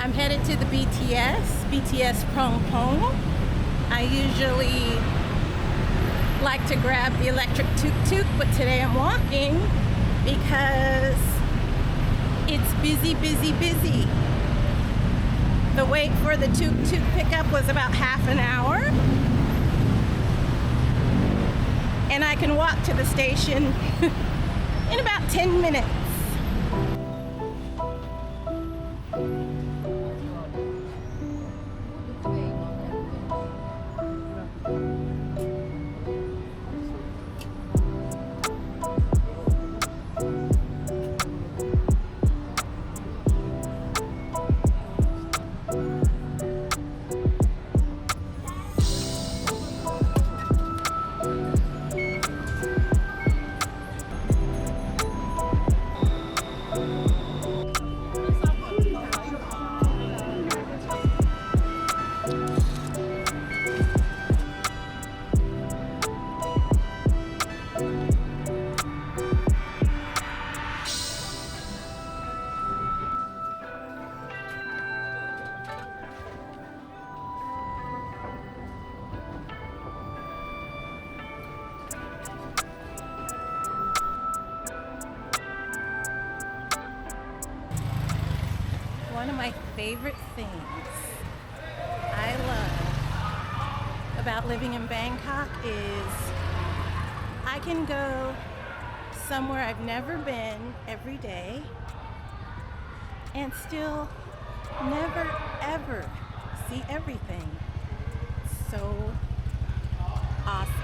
I'm headed to the BTS Prong Pong. I usually like to grab the electric tuk-tuk, but today I'm walking because it's busy. The wait for the tuk-tuk pickup was about half an hour, and I can walk to the station in about 10 minutes. One of my favorite things I love about living in Bangkok is I can go somewhere I've never been every day and still never ever see everything. So awesome.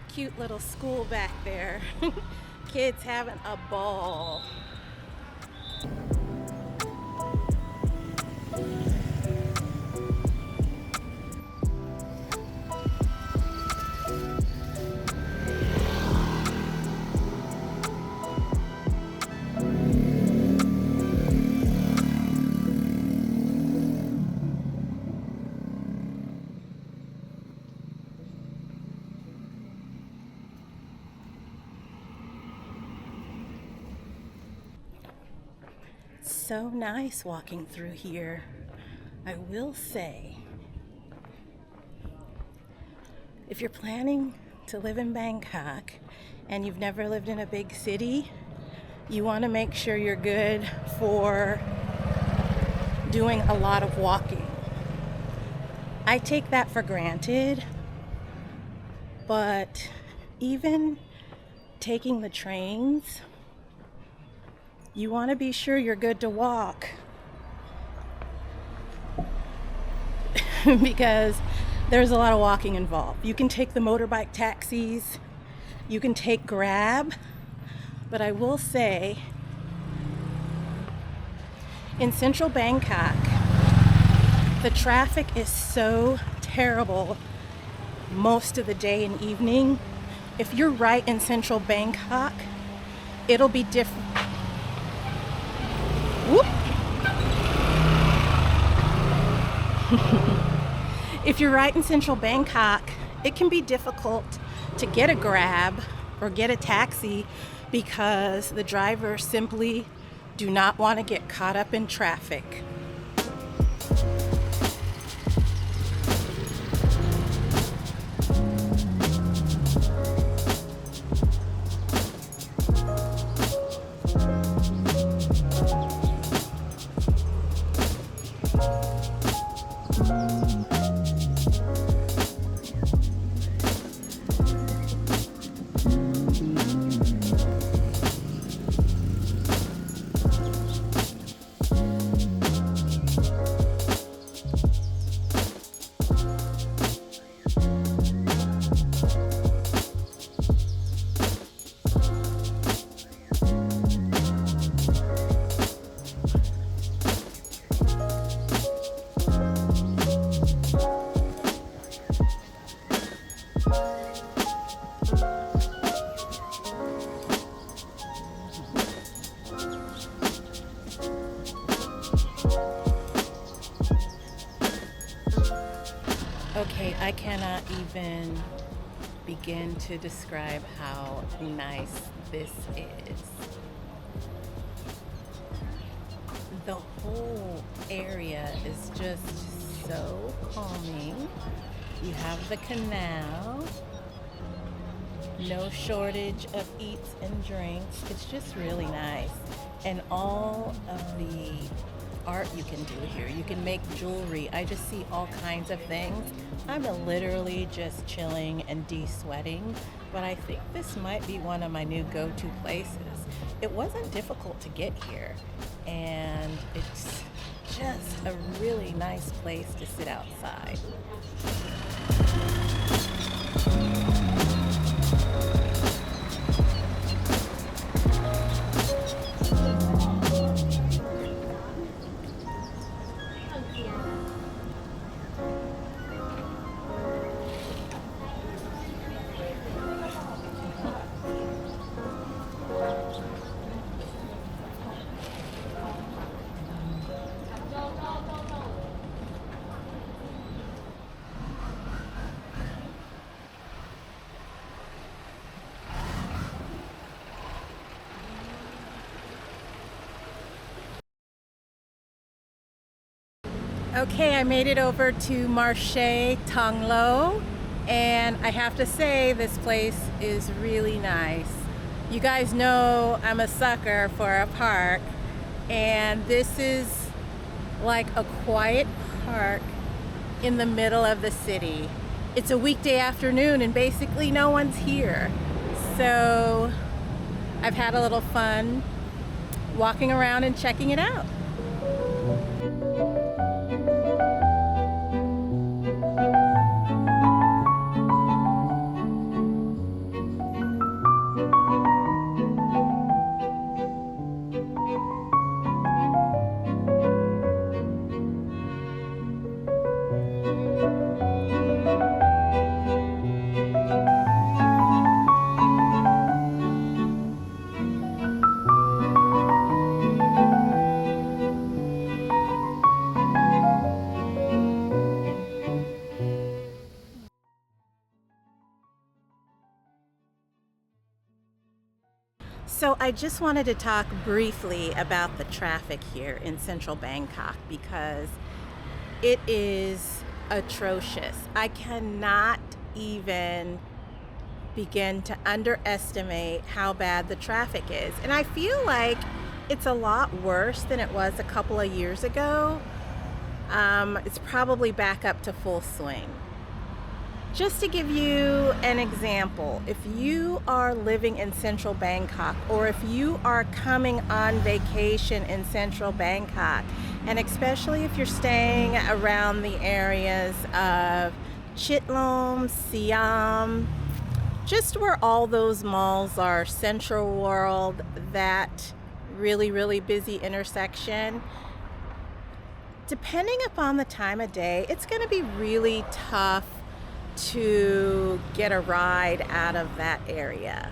Cute little school back there. Kids having a ball. So nice walking through here, I will say. If you're planning to live in Bangkok and you've never lived in a big city, you want to make sure you're good for doing a lot of walking. I take that for granted, but even taking the trains, you want to be sure you're good to walk because there's a lot of walking involved. You can take the motorbike taxis, you can take Grab, but I will say in central Bangkok, the traffic is so terrible most of the day and evening. If you're right in central Bangkok, it'll be different. Whoop. If you're right in central Bangkok, it can be difficult to get a Grab or get a taxi because the drivers simply do not want to get caught up in traffic. Okay, I cannot even begin to describe how nice this is. The whole area is just so calming. You have the canal, no shortage of eats and drinks. It's just really nice. And all of the art you can do here. You can make jewelry. I just see all kinds of things. I'm literally just chilling and de-sweating, but I think this might be one of my new go-to places. It wasn't difficult to get here, and it's just a really nice place to sit outside. Okay, I made it over to Marché Thang Lo, and I have to say this place is really nice. You guys know I'm a sucker for a park, and this is like a quiet park in the middle of the city. It's a weekday afternoon and basically no one's here. So I've had a little fun walking around and checking it out. So I just wanted to talk briefly about the traffic here in central Bangkok because it is atrocious. I cannot even begin to underestimate how bad the traffic is. And I feel like it's a lot worse than it was a couple of years ago. It's probably back up to full swing. Just to give you an example, if you are living in central Bangkok or if you are coming on vacation in central Bangkok, and especially if you're staying around the areas of Chitlom, Siam, just where all those malls are, Central World, that really, really busy intersection, depending upon the time of day, it's going to be really tough to get a ride out of that area.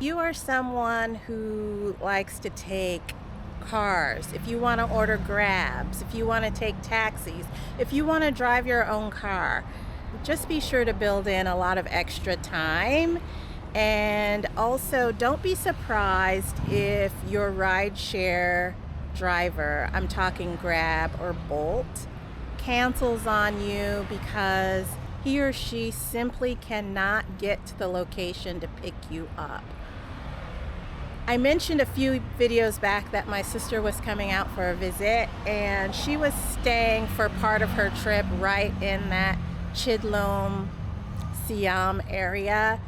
You are someone who likes to take cars, if you want to order Grabs, if you want to take taxis, if you want to drive your own car, just be sure to build in a lot of extra time. And also don't be surprised if your rideshare driver, I'm talking Grab or Bolt, cancels on you because he or she simply cannot get to the location to pick you up. I mentioned a few videos back that my sister was coming out for a visit, and she was staying for part of her trip right in that Chidlom, Siam area.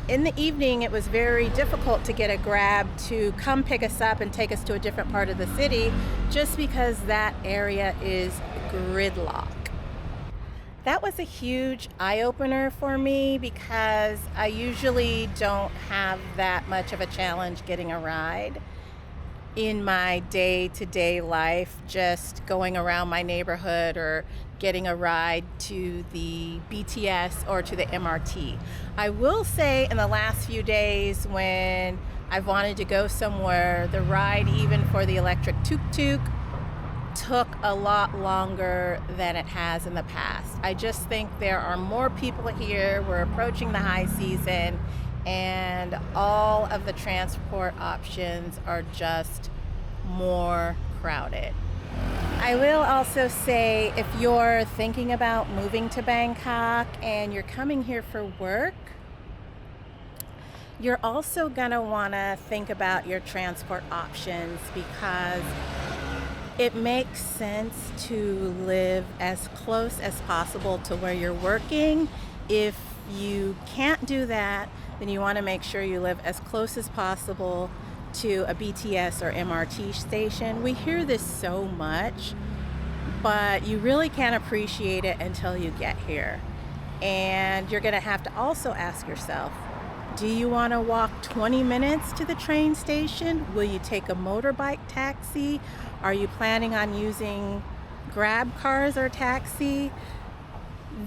In the evening, it was very difficult to get a Grab to come pick us up and take us to a different part of the city just because that area is gridlock. That was a huge eye-opener for me because I usually don't have that much of a challenge getting a ride in my day-to-day life, just going around my neighborhood or getting a ride to the BTS or to the MRT. I will say in the last few days when I've wanted to go somewhere, the ride even for the electric tuk-tuk took a lot longer than it has in the past. I just think there are more people here. We're approaching the high season, and all of the transport options are just more crowded. I will also say, if you're thinking about moving to Bangkok and you're coming here for work, you're also gonna wanna think about your transport options, because it makes sense to live as close as possible to where you're working. If you can't do that, then you wanna make sure you live as close as possible to a BTS or MRT station. We hear this so much, but you really can't appreciate it until you get here. And you're gonna have to also ask yourself, do you wanna walk 20 minutes to the train station? Will you take a motorbike taxi? Are you planning on using Grab cars or taxi?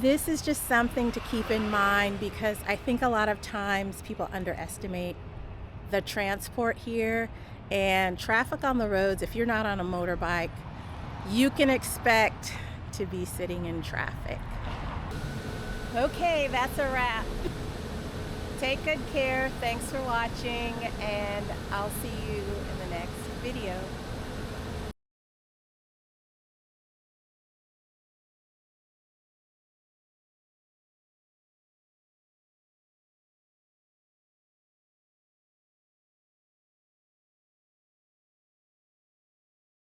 This is just something to keep in mind, because I think a lot of times people underestimate the transport here and traffic on the roads. If you're not on a motorbike, you can expect to be sitting in traffic. Okay, that's a wrap. Take good care. Thanks for watching, and I'll see you in the next video.